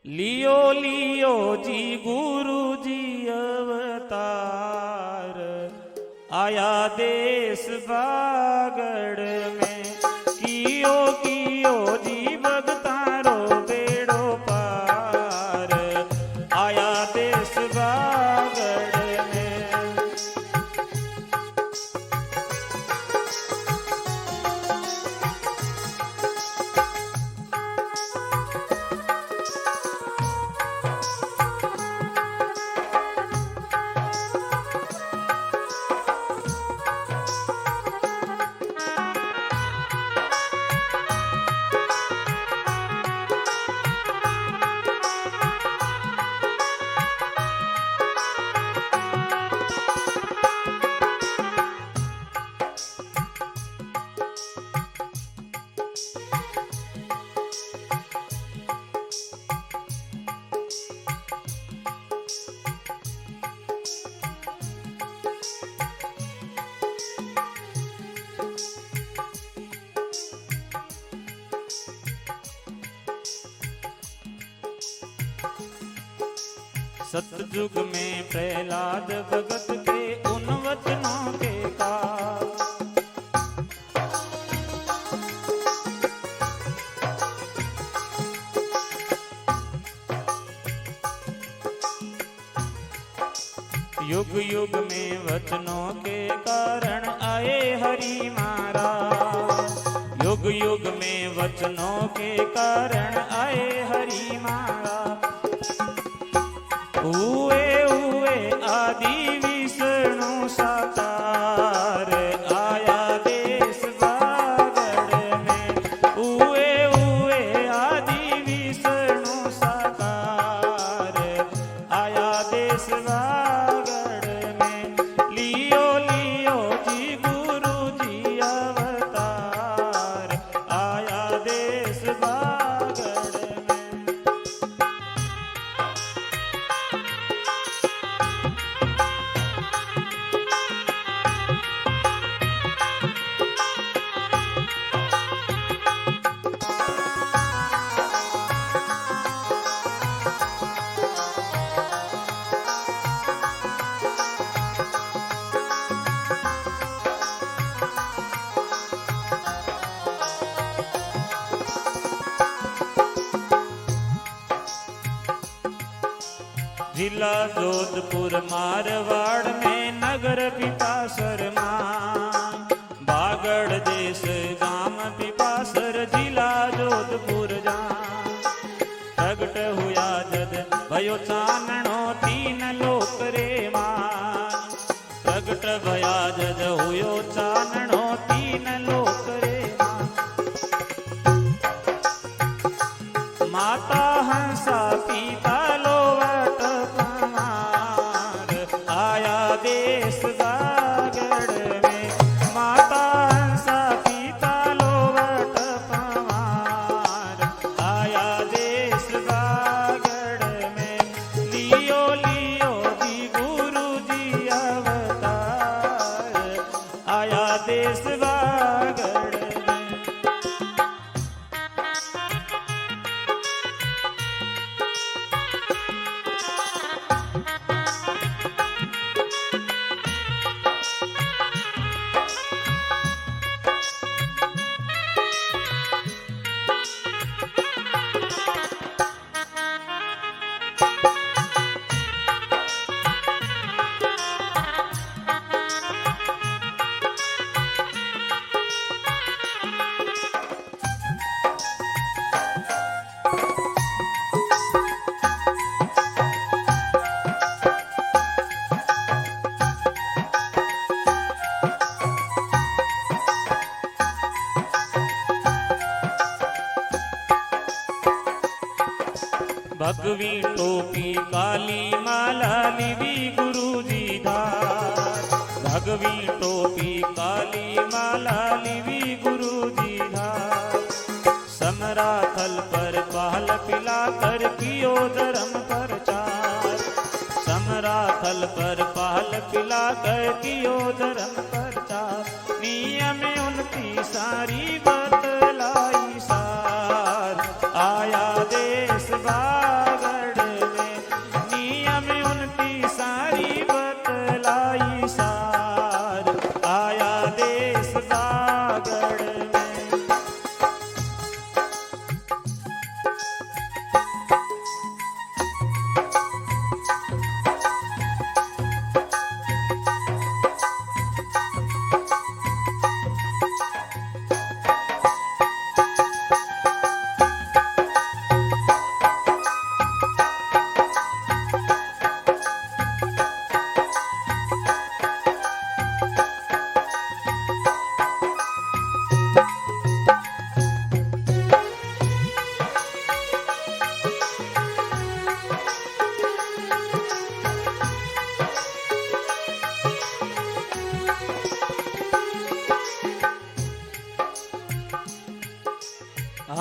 लियो लियो जी गुरु जी अवतार, आया देश बागड़ में। कियो कियो जी भगतारो बेड़ो पार, आया देश बागड़ में। सतयुग में प्रहलाद भगत के उन वचनों के काल, युग युग में वचनों के कारण आए हरि महाराज। युग युग में वचनों के कारण आए हरि महाराज। हुए हुए आदि विष्णु साकार, आया देश बागड़ में। हुए हुए आदि विष्णु साकार, आया देश बागड़ में। लियो लियो जी गुरु जी अवतार, आया देश बागड़ में। जिला जोधपुर मारवाड़ में नगर पिपासर मां, बागड़ देश गाम पिपासर जिला जोधपुर जान। प्रगट हुआ जद भयो चानणो तीन लोक रे मान, प्रगट भया जद हुयो चानणो तीन लोक रे मान। माता हंसा पिता लोवट पमार, आया देश बागड़ में। माता हंसा पिता लोवट पमार, आया देश बागड़ में। लियो लियो जी गुरु जी अवतार, आया देश बागड़ में। भगवी टोपी काली माला लिवी गुरु जी धार, भगवी टोपी काली माला लिवी गुरु जी धार। समराथल पर पहल पिला कर कियो धर्म प्रचार, समराथल पर पहल पिला कर कियो धर्म प्रचार। नियम उनकी सारी बतलाई सार, आया देश बागड़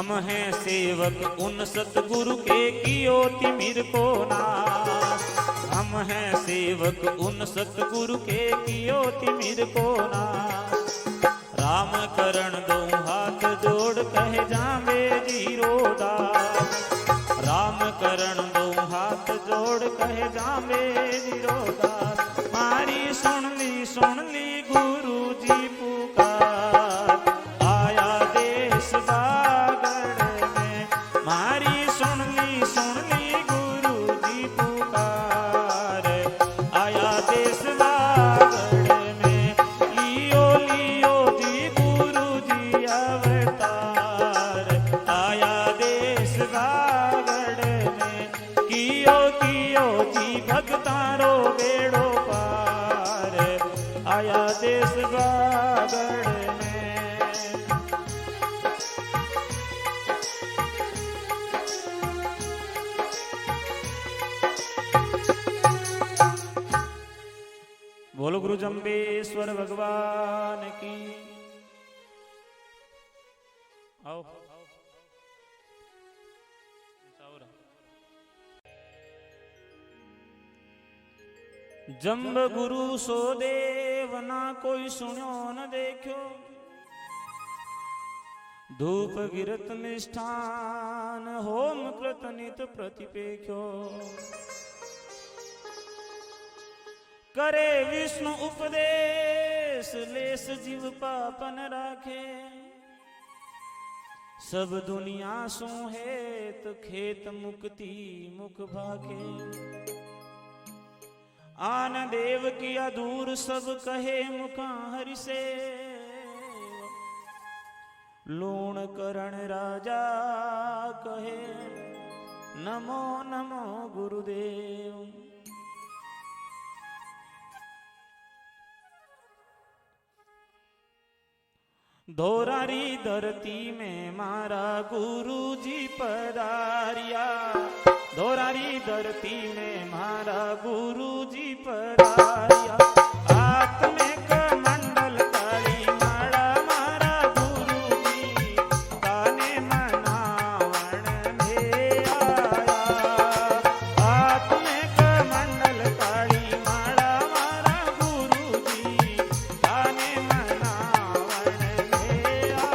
हम हैं सेवक उन सतगुरु के कियो तिमिर को नाश। हम हैं सेवक उन सतगुरु के कियो तिमिर को नाश। राम करण दो हाथ जोड़ कह जावे जीरो दास। राम करण दो हाथ जोड़ कह जावे जीरो दास। मारी सुन ली गुरु जी पुकार, आया देश बागड़ में। मारी सुन ली गुरु जी पुकार, आया देश बागड़ में। लियो जी गुरु जी अवतार, आया देश बागड़ में। कियो जी भगतारो बेड़ो पार, आया देश बागड़ में। बोलो गुरु जम्बेश्वर भगवान की। आओ जम्ब गुरु सो देव ना कोई सुन्यो न देखो। धूप गिरत निष्ठान होम कृत नित प्रतिपेख्यो। करे विष्णु उपदेश लेस जीव पापन राखे। सब दुनिया सो हेत खेत मुक्ति मुख भागे। आन देव किया दूर सब कहे मुखा हरि से। लूण करण राजा कहे नमो नमो गुरुदेव। धोरारी धरती में मारा गुरु जी पधारिया। धोरारी धरती में मारा गुरु जी पधारिया। हाथ में कमंडल काली माला मारा गुरु जी, ताने मनावण में आया। हाथ में कमंडल काली माला मारा गुरु जी, ताने मनावण में आया।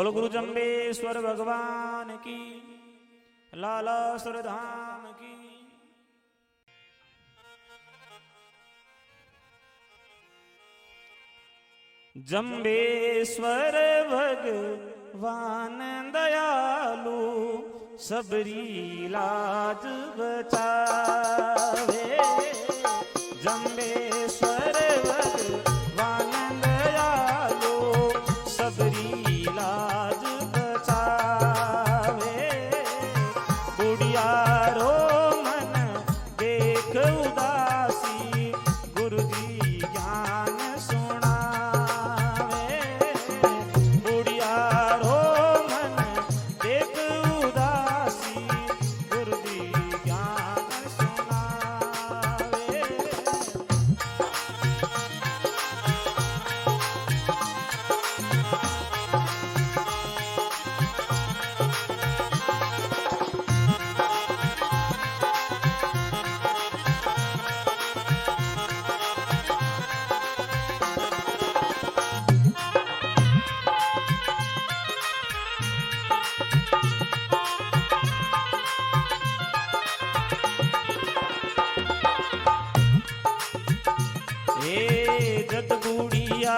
बोल गुरु जम्बेश्वर भगवान की, लाला सुरधाम की। जम्बेश्वर भगवान दयालु, सबरी लाज बचावे। जम्बेश्वर भगवान दयालु, सबरी लाज बचावे। बुढ़ियारो मन देख उदासी, गुरु जी ज्ञान सुनावे। बुढ़ियारो मन देख उदासी, गुरु जी ज्ञान सुनावे। जत बुढ़िया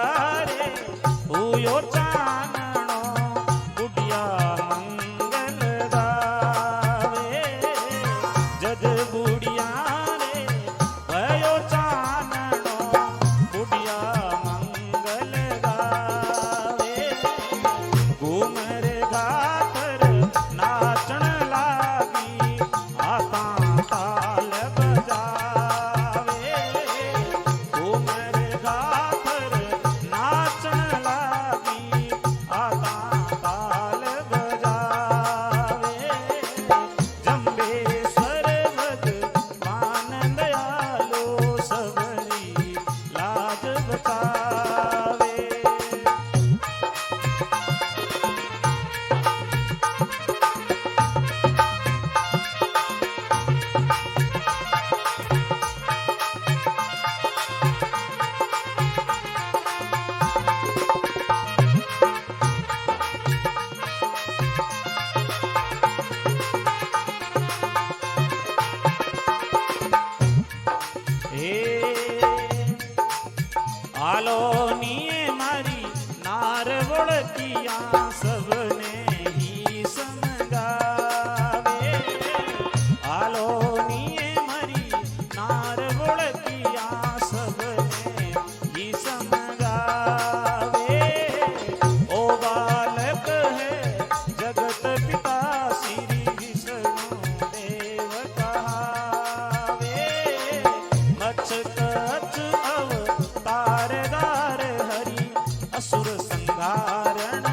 रे हुयो चानणो, बुढ़िया मंगल गावे। जद बुढ़िया रे भयो चानणो, बुढ़िया मंगल गावे। घूमर घाटर नाचण लागी, आता ताल बजावे। घूमर घाटर नाचण लागी, आता ताल बजावे। जम्बेश्वर भगवान दयालु, सबरी लाज बचावे। आलो निये मारी नार बोलतिया, सबने ही समगावे। आलो निये मारी नार बोलतिया, सबने ही समगावे। ओ बालक है जगत पिता, श्री विष्णु देव कहावे। मच्छ कच्छ अवतारदार हरि, असुर संहारण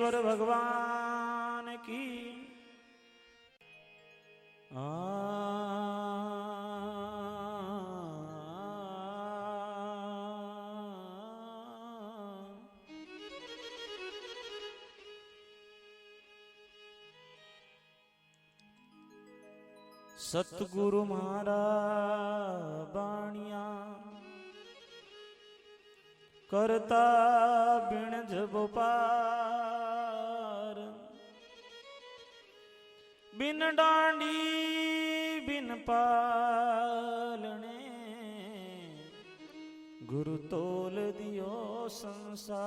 परमेश्वर भगवान की। सतगुरु मारा बाणिया करता बिन जब पार, बिन डांडी बिन पालने गुरु तोल दियो संसार।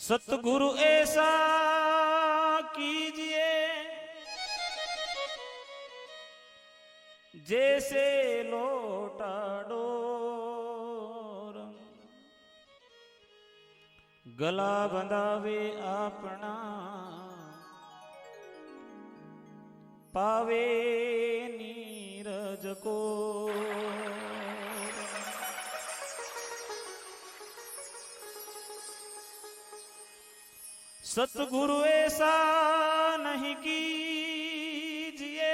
सतगुरु ऐसा कीजिए जैसे लोटा डोर, गला बंधावे अपना पावे नीरज को। सतगुरु ऐसा नहीं कीजिए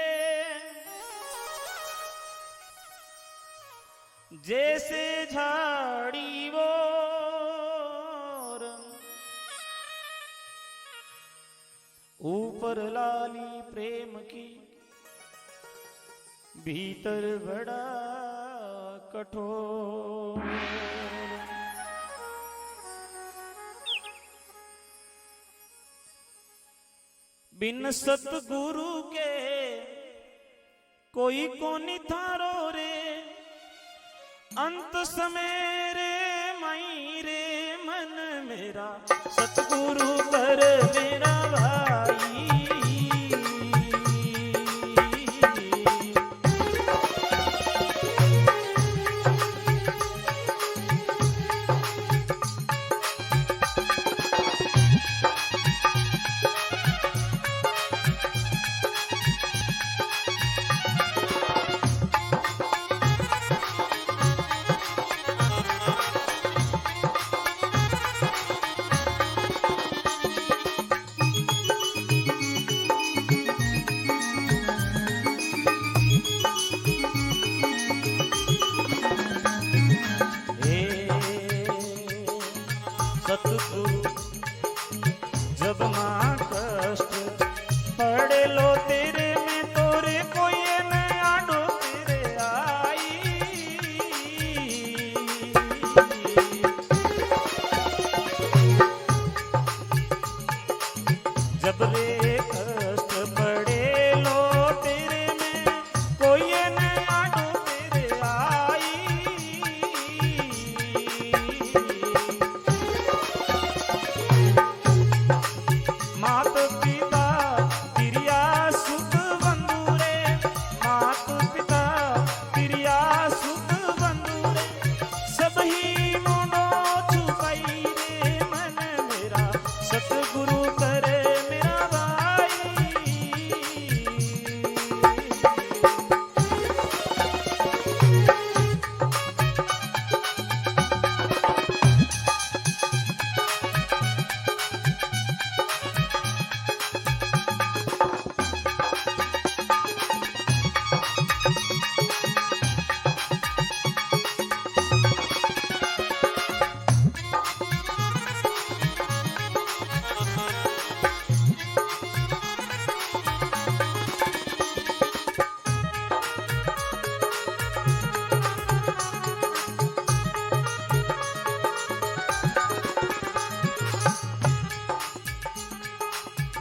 जैसे झाड़ी वो ऊपर लाली प्रेम की, भीतर बड़ा कठोर। बिन सतगुरु के कोई को निथारो रे, अंत समय रे मई रे मन मेरा सतगुरु कर मेरा भाई। सतगुरु जब मां कष्ट पड़े लो तेरे में तोरे कोई न आडो तेरे आई। जब रे कष्ट पड़े लो तेरे में कोई न आडो तेरे आई। मात पिता तिरिया सुख बंधुरे, मात पिता तिरिया सुख बंधुरे, सब ही मोनो छुपाई रे मन मेरा सतगुरु करे मेरा भाई।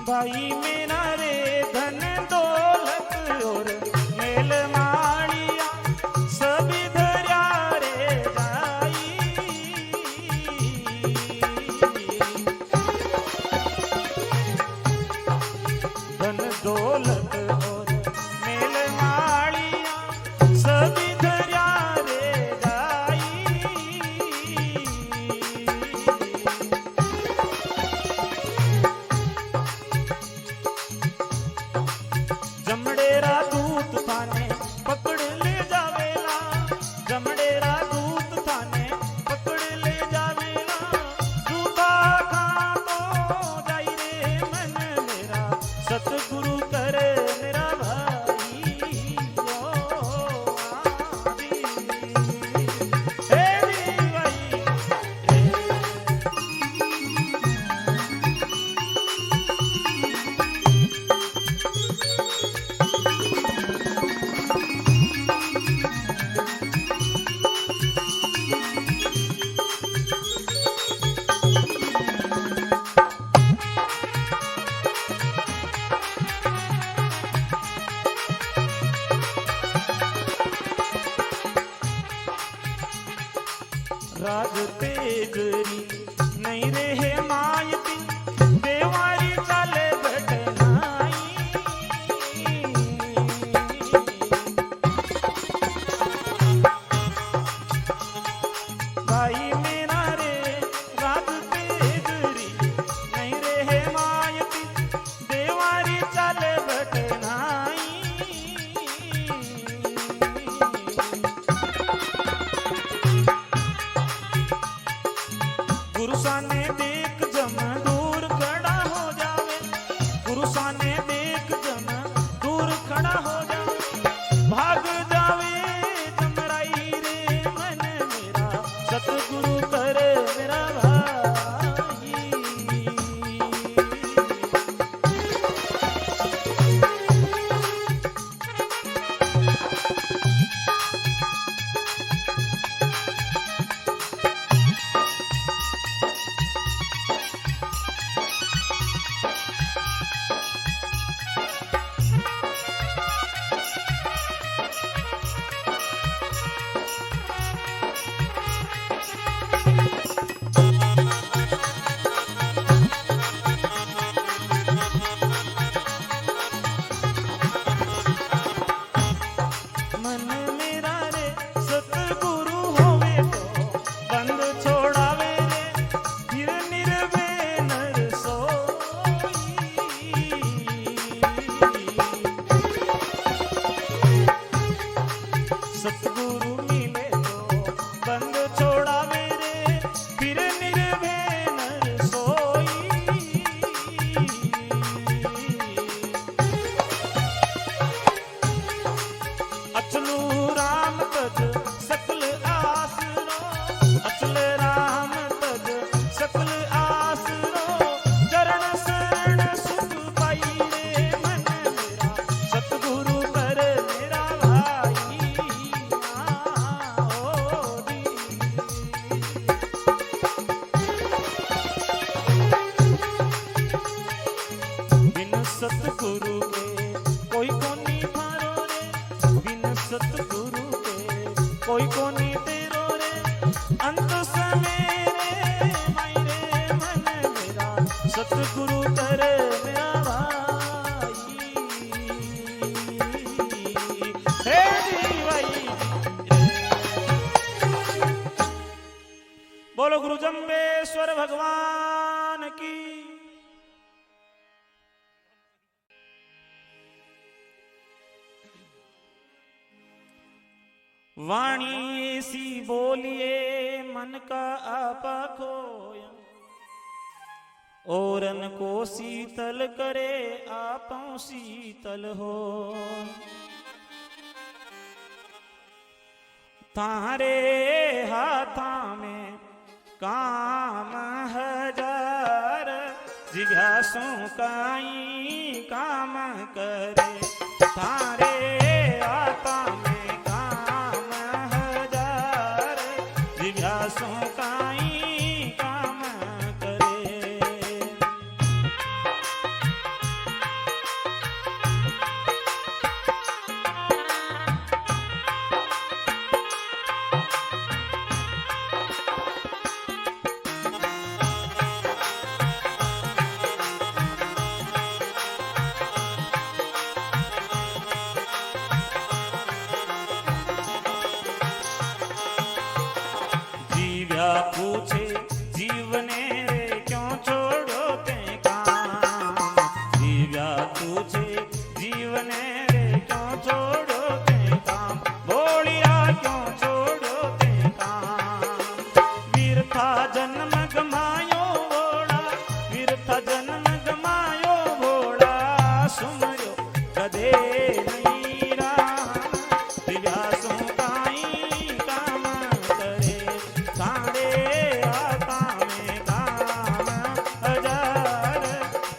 भाई मेरा रे धन दौलत और मेल माड़िया सभी धर्या रे जाई। धन दौलत और मेल माड़िया सभी धर्या रे जाई। राज तेजरी नहीं रहे मायती देवारी चाले बटनाई भाई मेरा रे राज तेजरी नहीं रहे मायती देवारी चाले बटनाई गुरु साने देख जम दूर खड़ा हो जावे गुरु साने देख जम दूर खड़ा हो जावे भाग जावे जमराई रे मन मेरा सतगुरु कर मेरा भाई मन मेरा रे सतगुरु होवे तो बंद छोड़ावे रे फिर निर्वे नर सोई सतगुरु मिले तो बंद छोड़ावे रे फिर निर्वे नर सोई अचलू राम तज सकल आसरो अचल राम तज सकल आसरो चरण शरण सुख पाई रे मन मेरा सतगुरु कर मेरा भाई दी बिन सतगुरु के कोई कोनी थारो रे बिन सतगुरु के कोई कोनी तेरो रे अंत समय रे माई रे मन मेरा सतगुरु कर मेरा भाई हे भाई बोलो गुरु जम्बेश्वर भगवान की वाणी ऐसी बोलिए मन का आपा खोया औरन को शीतल करे आपों शीतल हो थारे हाथा में काम हजार जिज्ञासों काई काम करे थारे हाथा में जिज्ञासों काई काम करे पूछे जीवने रे क्यों छोड़ो ते काम दिव्या पूछे जीवने रे क्यों छोड़ो ते काम बोलिया क्यों छोड़ो ते काम वीरथा जन्म गमायो भोला वीरथा जन्म गमायो भोला सुमरो कदे नहीं रहा दिव्या सो काई काम करे सारे आता में काम हजार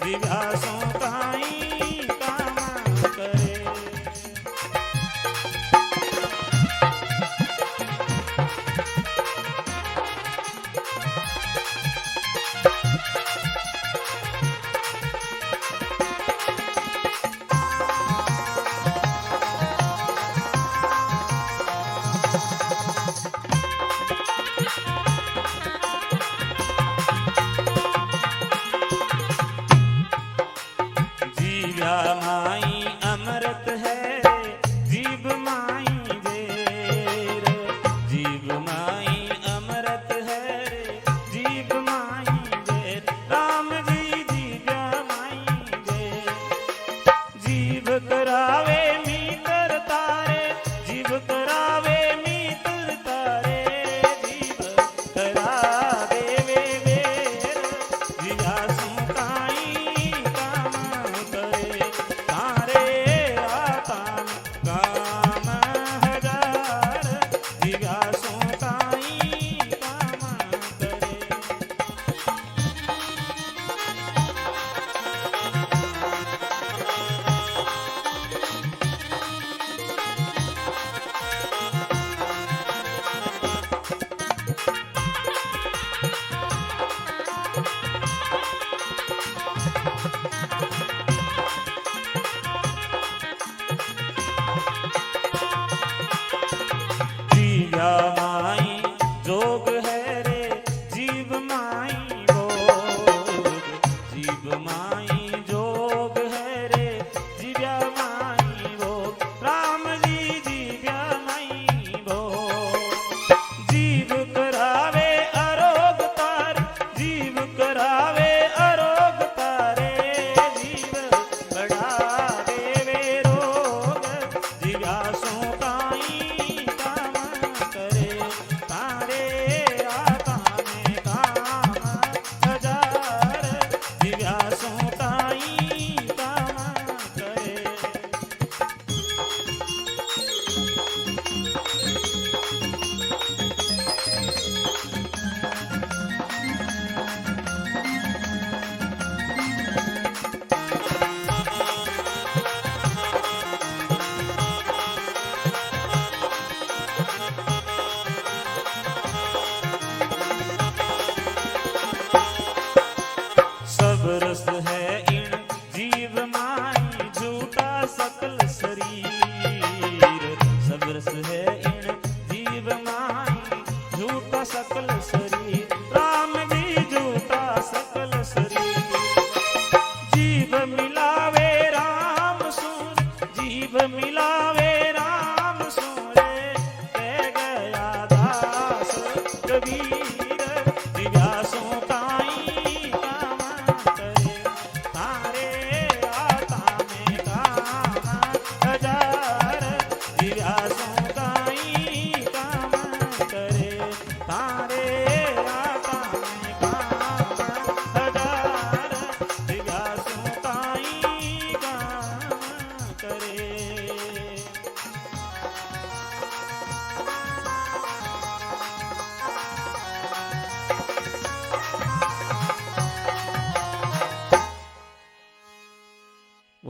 दिव्यासों काई काम करे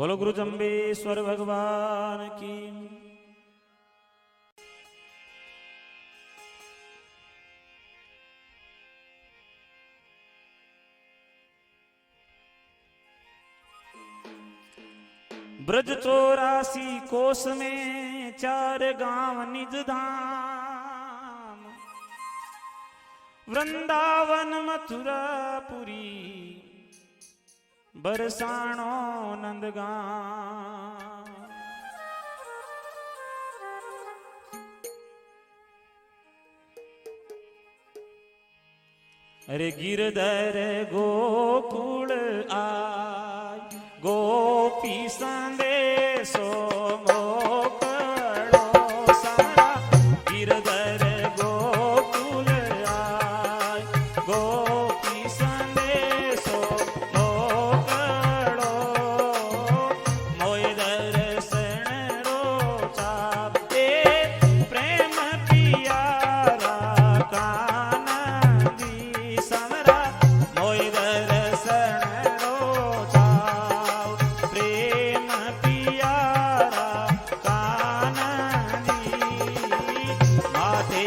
बोलो गुरु जम्बेश्वर भगवान की। ब्रज 84 कोस में 4 गांव निज धाम, वृंदावन मथुरापुरी बरसाणो नंदगांव। अरे गिरधर गोकुल आय, गोपी संदेशो मोकळो सारा। गिरधर गोकुल आय, गोपी संदेशो मोकळो। मोय दर्शन रोचा ए प्रेम पियारा कानदी समरा। मोय दर्शन रोचा प्रेम पियारा कानदी। माथे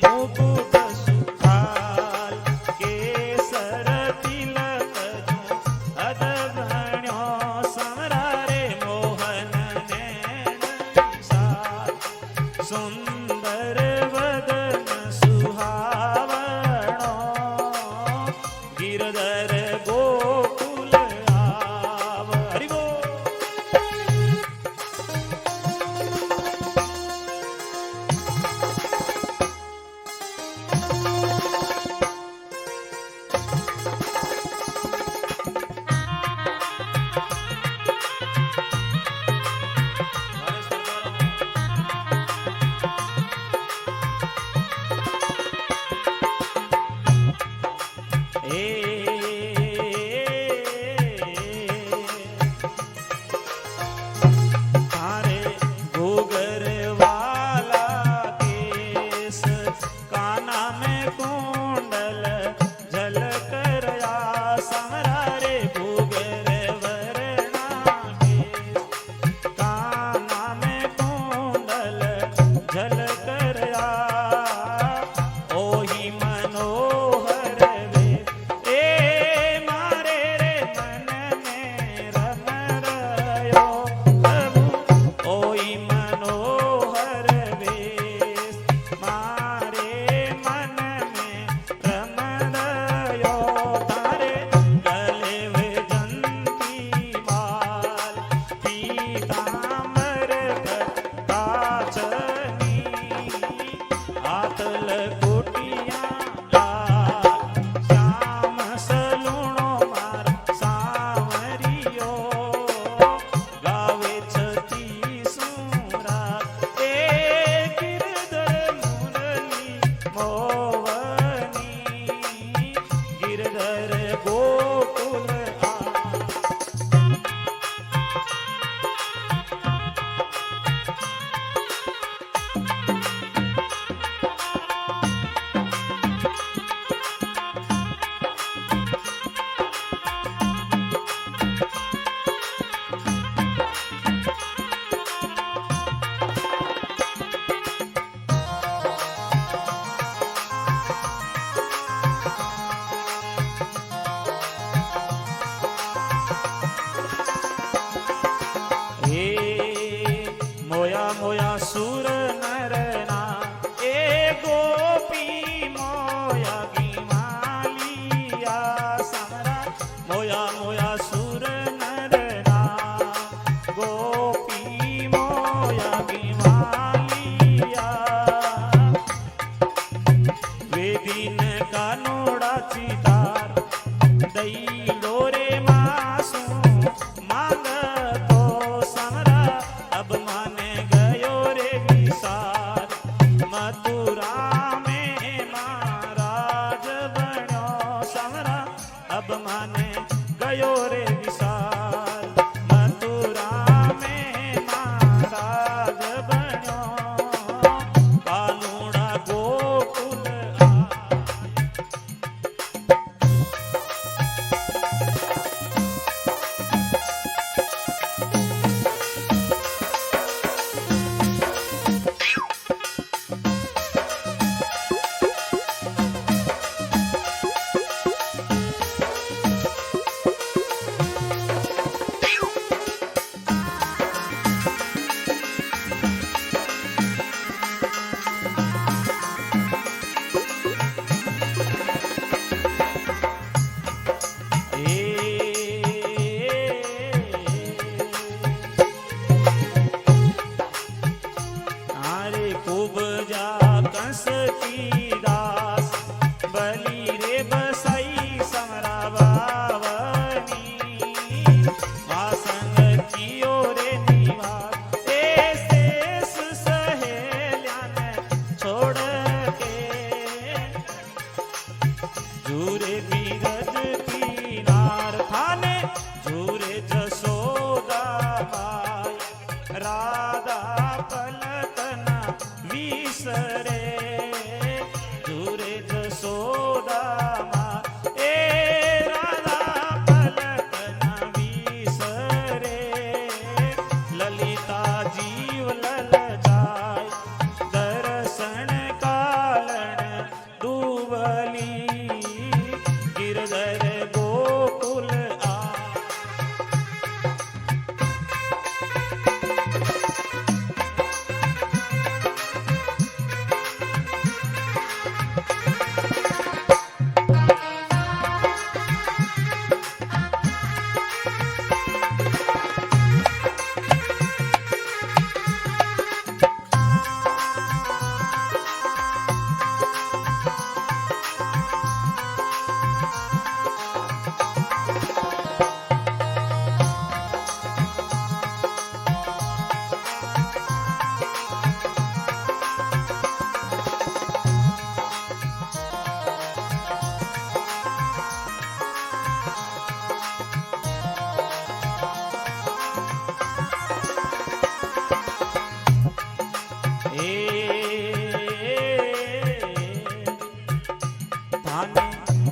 मुकुट सुखाल, केसर तिलक अदभण्यो समरा। रे मोहन नैन विशाल, सुंदर वदन सुहावणो। गिरधर गोकुल आव। हरि बोल। तारे घूंघर वाला केस, काना में कुंडल झलक रया समरा। रे घूंघर वरना केस, काना में कुंडल झलक रया। ओही मनोहर वे ए मारे रे मन में रम रयो प्रभु। ओही मनोहर वेश मारे मन में रम रयो। तारे गले वे जंती माल, पीतांबर काचनी। आतल कोटिया लाल, श्याम सलूणो मार सावरियो। गावे छती सुरा ए गिरधर मुरली मोवनी। गिरधर गोकुल आ। हे मोया मोया सुर नरना ए गोपी मोया गिमालिया समरा। मोया मोया सुर नरना गोपी मोया गिमालिया। वे दिन कानोडाची तार दैलो रे मासू मागतो समरा। अब माने गयो रे विसार, मथुरा में महाराज बन्यो समरा। अब माने गयो रे विसार, मथुरा में महाराज बन्यो। कानूड़ा गोकुल आ। झूरे बीरज की नार थाने झूरे जसोदा माय राधा पलकन विसरे झूरे जसोदा माय राधा पलकन विसरे ललिता जीव लल जाय दर्शन कालन दुबली गिरधर गोकुल आ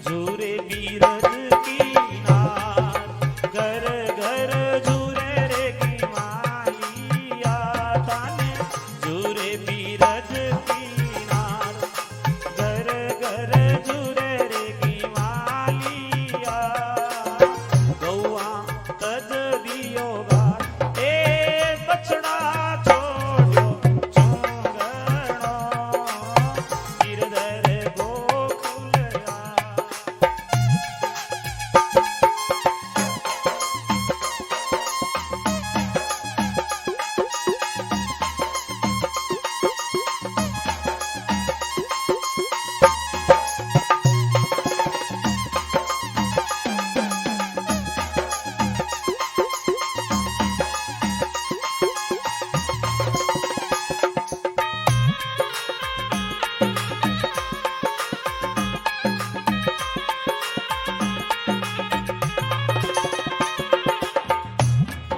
झूरे बीरज की नार घर घर झूरे रे की मालिया ताने झूरे बीरज की नार घर घर झूरे रे की मालिया गौआ तज दियो गार ए बछड़ा छोड़ो चोंगणो गिरधर गोकुल आ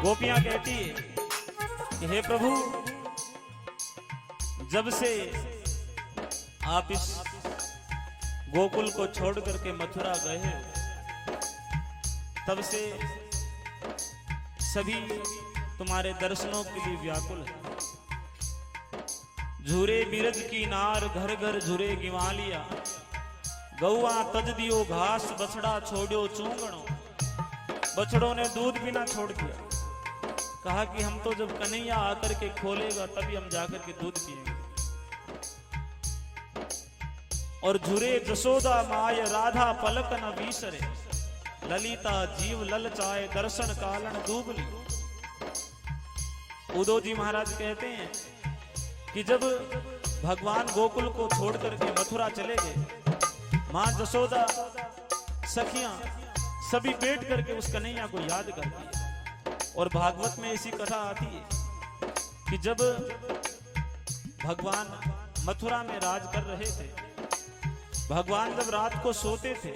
गोपियां कहती है कि हे प्रभु जब से आप इस गोकुल को छोड़ करके मथुरा गए हैं तब से सभी तुम्हारे दर्शनों के लिए व्याकुल है। झूरे बिरज की नार घर घर झूरे गिवालिया गौआ तज दियो घास बछड़ा छोड़ो चूंगणो बछड़ों ने दूध पीना छोड़ दिया कहा कि हम तो जब कन्हैया आकर के खोलेगा तभी हम जाकर के दूध पिएंगे और झुरे जसोदा माय राधा पलक न विसरे ललिता जीव ललचाए दर्शन कालन दूबली। उद्धव जी महाराज कहते हैं कि जब भगवान गोकुल को छोड़ करके मथुरा चले गए मां जसोदा सखियां सभी बैठ करके उस कन्हैया को याद करती है और भागवत में ऐसी कथा आती है कि जब भगवान मथुरा में राज कर रहे थे भगवान जब रात को सोते थे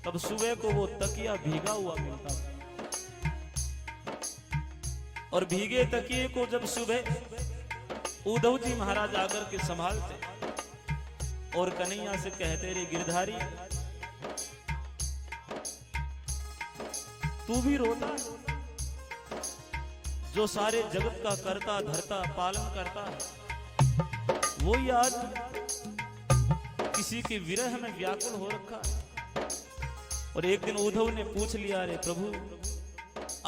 तब सुबह को वो तकिया भीगा हुआ मिलता था और भीगे तकिए को जब सुबह उद्धव जी महाराज आकर के संभालते और कन्हैया से कहते रे गिरधारी तू भी रोता जो सारे जगत का करता धरता पालन करता है वो याद किसी के विरह में व्याकुल हो रखा है। और एक दिन उद्धव ने पूछ लिया रे प्रभु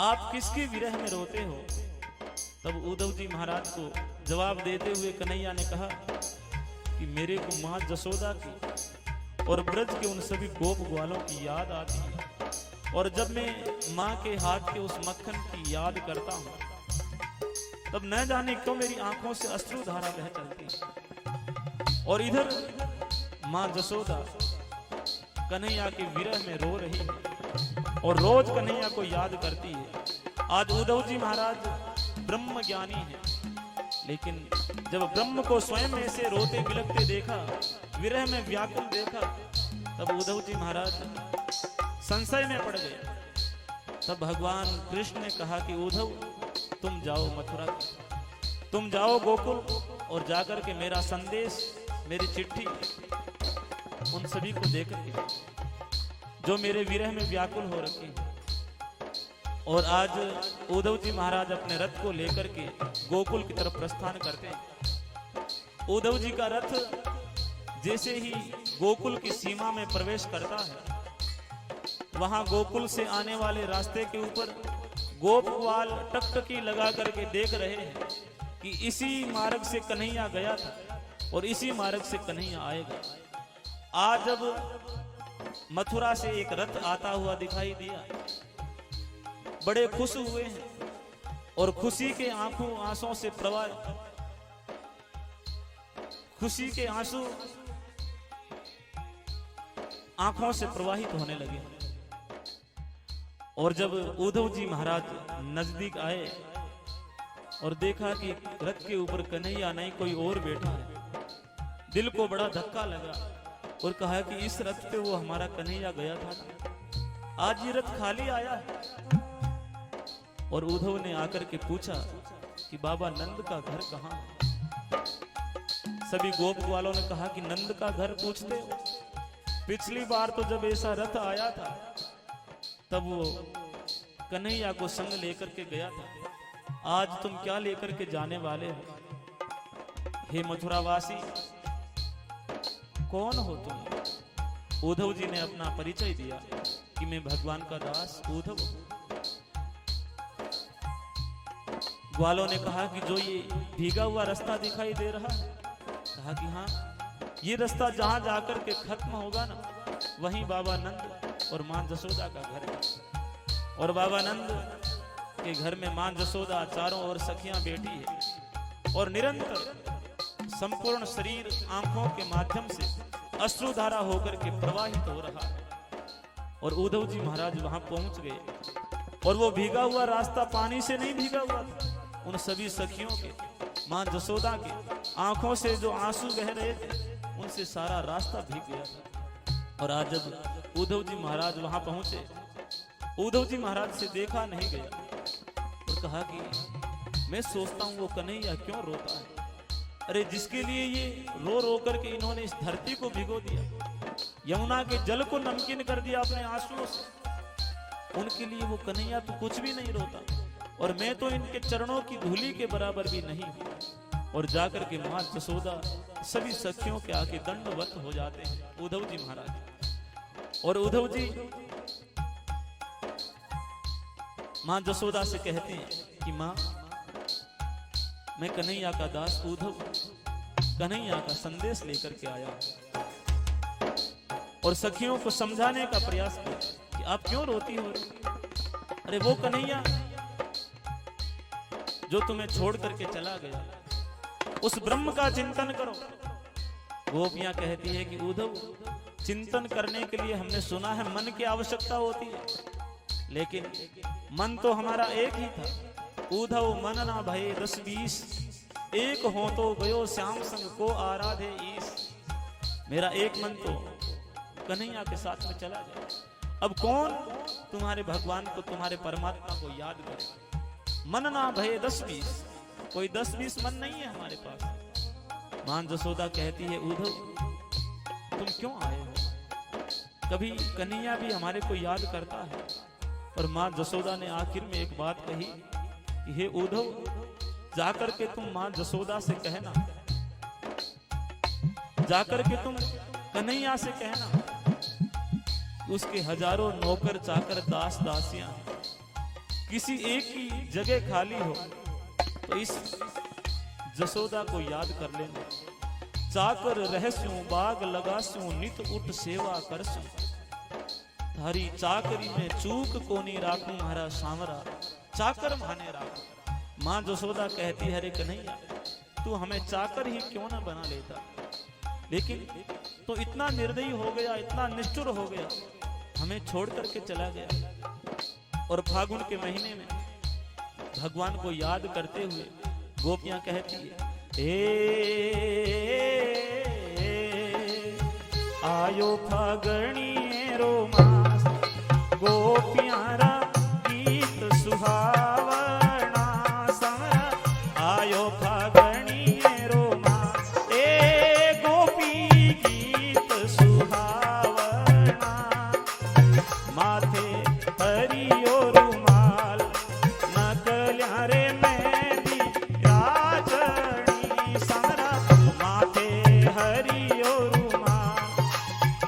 आप किसके विरह में रोते हो। तब उद्धव जी महाराज को जवाब देते हुए कन्हैया ने कहा कि मेरे को मां जसोदा की और ब्रज के उन सभी गोप ग्वालों की याद आती है और जब मैं मां के हाथ के उस मक्खन की याद करता हूं तब न जाने क्यों मेरी आंखों से अश्रु धारा बह चलती है और इधर मां जसोदा कन्हैया के विरह में रो रही है और रोज कन्हैया को याद करती है। आज उद्धव जी महाराज ब्रह्म ज्ञानी है लेकिन जब ब्रह्म को स्वयं में से रोते बिलखते देखा विरह में व्याकुल देखा तब उद्धव जी महाराज संशय में पड़ गए। तब भगवान कृष्ण ने कहा कि उद्धव तुम जाओ मथुरा, तुम जाओ गोकुल और जाकर के मेरा संदेश, मेरी चिट्ठी उन सभी को देकर के जो मेरे विरह में व्याकुल हो रखे हैं। और आज उद्धव जी महाराज अपने रथ को लेकर के गोकुल की तरफ प्रस्थान करते हैं। उद्धव जी का रथ जैसे ही गोकुल की सीमा में प्रवेश करता है, वहां गोकुल से आने वाले रास्ते के ऊपर गोपवाल टकटकी लगा करके देख रहे हैं कि इसी मार्ग से कन्हैया गया था और इसी मार्ग से कन्हैया आएगा। आज जब मथुरा से एक रथ आता हुआ दिखाई दिया, बड़े खुश हुए हैं और खुशी के आंसुओं से प्रवाह, खुशी के आंसू आंखों से प्रवाहित होने लगे। और जब उद्धव जी महाराज नजदीक आए और देखा कि रथ के ऊपर कन्हैया नहीं कोई और बैठा है, दिल को बड़ा धक्का लगा और कहा कि इस रथ पे वो हमारा कन्हैया गया था, आज ये रथ खाली आया है। और उद्धव ने आकर के पूछा कि बाबा नंद का घर कहाँ है? सभी गोप वालों ने कहा कि नंद का घर पूछते हो, पिछली बार तो जब ऐसा रथ आया था तब वो कन्हैया को संग लेकर के गया था, आज तुम क्या लेकर के जाने वाले हो? हे मथुरावासी, कौन हो तुम? उद्धव जी ने अपना परिचय दिया कि मैं भगवान का दास उद्धव हूं। ग्वालों ने कहा कि जो ये भीगा हुआ रास्ता दिखाई दे रहा है, कहा कि हाँ, ये रास्ता जहां जाकर के खत्म होगा ना, वहीं बाबा नंद और मां जसोदा का घर है। और बाबा नंद के घर में मां जसोदा चारों ओर सखियां बैठी है और निरंतर संपूर्ण शरीर आंखों के माध्यम से अश्रुधारा होकर के प्रवाहित हो रहा है। और उद्धव जी महाराज वहां पहुंच गए और वो भीगा हुआ रास्ता पानी से नहीं भीगा हुआ था, उन सभी सखियों के, मां जसोदा के आंखों से जो आंसू बह रहे थे उनसे सारा रास्ता भीग गया था। और आज जब उद्धव जी महाराज वहां पहुंचे, उद्धव जी महाराज से देखा नहीं गया और कहा कि मैं सोचता हूं वो कन्हैया क्यों रोता है? अरे जिसके लिए ये रो रो करके इन्होंने इस धरती को भिगो दिया, यमुना के जल को नमकीन कर दिया अपने आंसुओं से, उनके लिए वो कन्हैया तो कुछ भी नहीं रोता, और मैं तो इनके चरणों की धूली के बराबर भी नहीं हूं। और जाकर के मां जसोदा सभी सखियों के आके दंडवत हो जाते हैं उद्धव जी महाराज। और उद्धव जी मां जसोदा से कहते हैं कि मां, मैं कन्हैया का दास उद्धव कन्हैया का संदेश लेकर के आया और सखियों को समझाने का प्रयास किया कि आप क्यों रोती हो? अरे वो कन्हैया जो तुम्हें छोड़ करके चला गया, उस ब्रह्म का चिंतन करो। गोपियां कहती है कि उद्धव, चिंतन करने के लिए हमने सुना है मन की आवश्यकता होती है, लेकिन मन तो हमारा एक ही था। उद्धव मन ना भये 10-20, एक हो तो गयो श्याम संग को आराधे ईश। मेरा एक मन तो कन्हैया के साथ में चला गया। अब कौन तुम्हारे भगवान को, तुम्हारे परमात्मा को याद करे? मन ना भये 10-20, कोई 10-20 मन नहीं है हमारे पास। मां जसोदा कहती है, उद्धव तुम क्यों आए हो? कभी कन्हैया भी हमारे को याद करता है। और मां जसोदा ने आखिर में एक बात कही कि हे उद्धव, जाकर के तुम मां जसोदा से कहना, जाकर के तुम कन्हैया से कहना, उसके हजारों नौकर चाकर दास दासियां, किसी एक की जगह खाली हो तो इस जसोदा को याद कर लेना। चाकर रहस्यों बाग लगास्यों नित उठ सेवा करस्यों, थारी चाकरी में चूक कोनी राखूं हरा सांवरा, चाकर माने राखूं। मां जसोदा कहती है, रे कन्हैया तू हमें चाकर ही क्यों ना बना लेता, लेकिन तो इतना निर्दयी हो गया, इतना निष्ठुर हो गया, हमें छोड़ करके चला गया। और फागुन के महीने में भगवान को याद करते हुए गोपियां कहती है, आयो फागणिएरो मास, गोपियारा गीत सुहावना समरा। आयो फागणिएरो मास, ए गोपी गीत सुहावना। माथे हरियो रुमाल, नकल्या रे मेहंदी राजनी समरा। माथे हरियो रुमाल,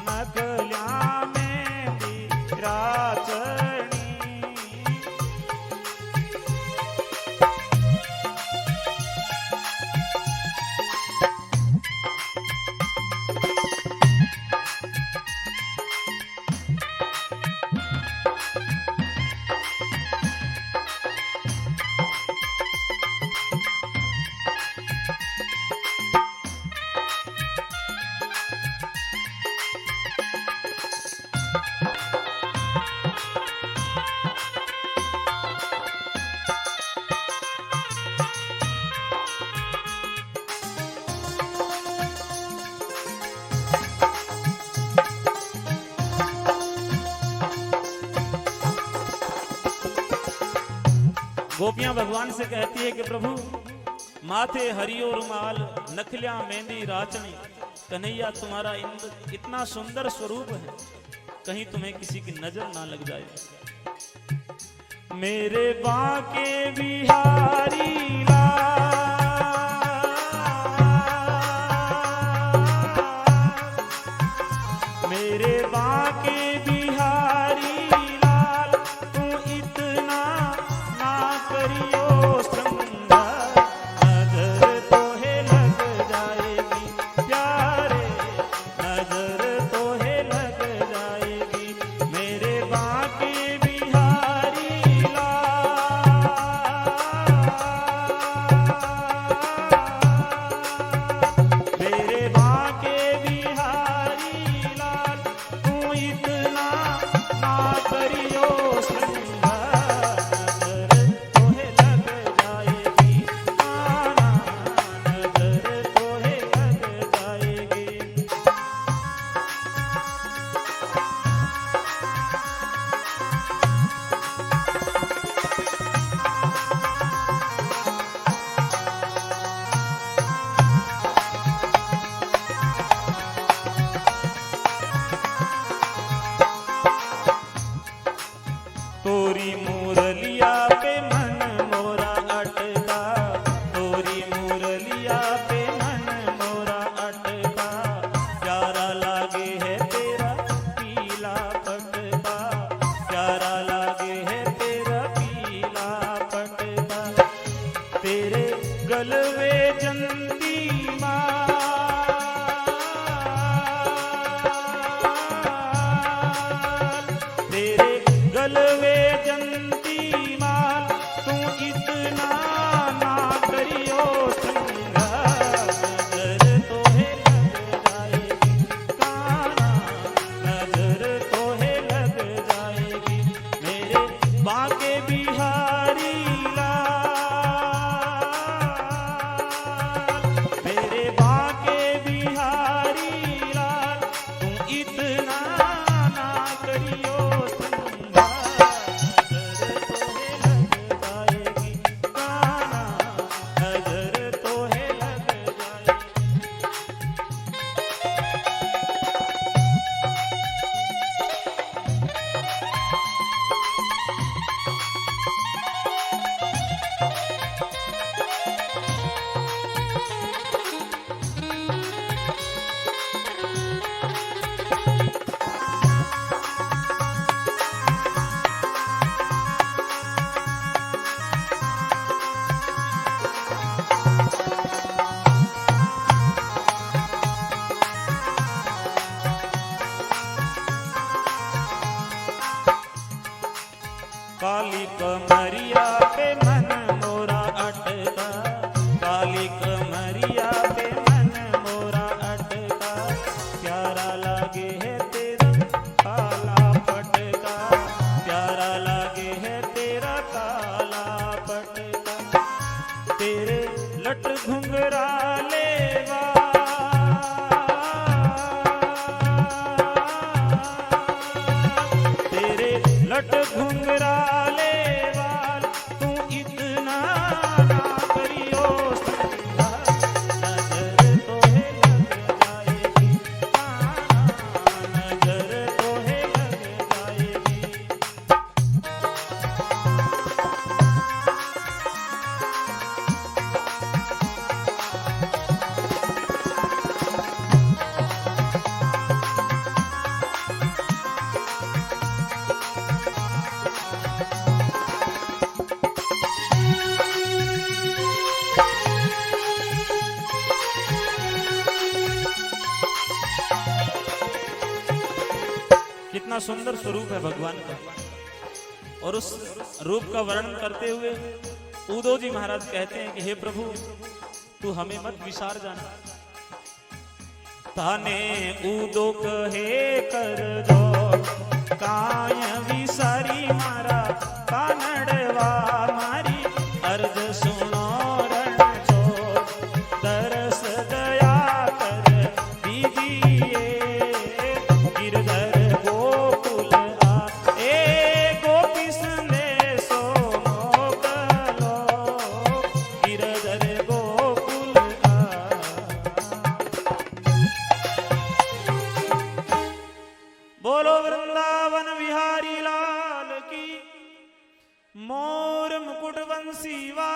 नकल्या मेहंदी राजनी। गोपियां भगवान से कहती है कि प्रभु माथे हरियो रुमाल, नखलिया मेहंदी राचनी। कन्हैया तुम्हारा इतना सुंदर स्वरूप है, कहीं तुम्हें किसी की नजर ना लग जाए। मेरे बांके बिहारी लाल, मेरे बांके बिहारी लाल, तू इतना ना करियो श्रृंगार, नजर तोहे लग जाएगी प्यारे, नजर तोहे लग जाएगी। मेरे बांके बिहारी लाल, मेरे बांके बिहारी लाल, तू इतना ना करियो श्रृंगार, नजर तोहे लग जाएगी, आना नजर तोहे लग जाएगी। तोरी मुरलिया पे मन मोरा अटका, तोरी मुरलिया पे मन मोरा अटका। प्यारा लागे है तेरा पीला पटका, प्यारा लागे है तेरा पीला पटका। तेरे गलवे जंती माल, तेरे गलवे जंती माल, तू इतना ना करियो श्रृंगार, नजर तोहे लग जाएगी, काना नजर तोहे लग जाएगी। मेरे बांके बिहारी लाल, मेरे बांके बिहारी लाल, तू इतना ना करियो श्रृंगार, नजर तोहे लग जाएगी, काना नजर तोहे लग जाएगी। काली कमरिया पे मन मोरा अटका, काली कमरिया पे मन मोरा अटका। प्यारा लागे है तेरा काला पटका, प्यारा लागे है तेरा काला पटका। तेरे लट घुंघराले वाल, कितना सुंदर स्वरूप है भगवान का। और उस रूप का वर्णन करते हुए उदो जी महाराज कहते हैं कि हे प्रभु तू हमें मत विसार जाना। ताने उदो कहे कर दो काय विसारी मारा कानड़वा मारी अर्ज सुनो रण छोड़ दरस दया कर दीजिए गिरधर गोकुल आ ए गोपी संदेशो मोकलो गिरधर गोकुल आ। बोलो वृंदावन बिहारी लाल की। मोर मुकुट बंसी वाले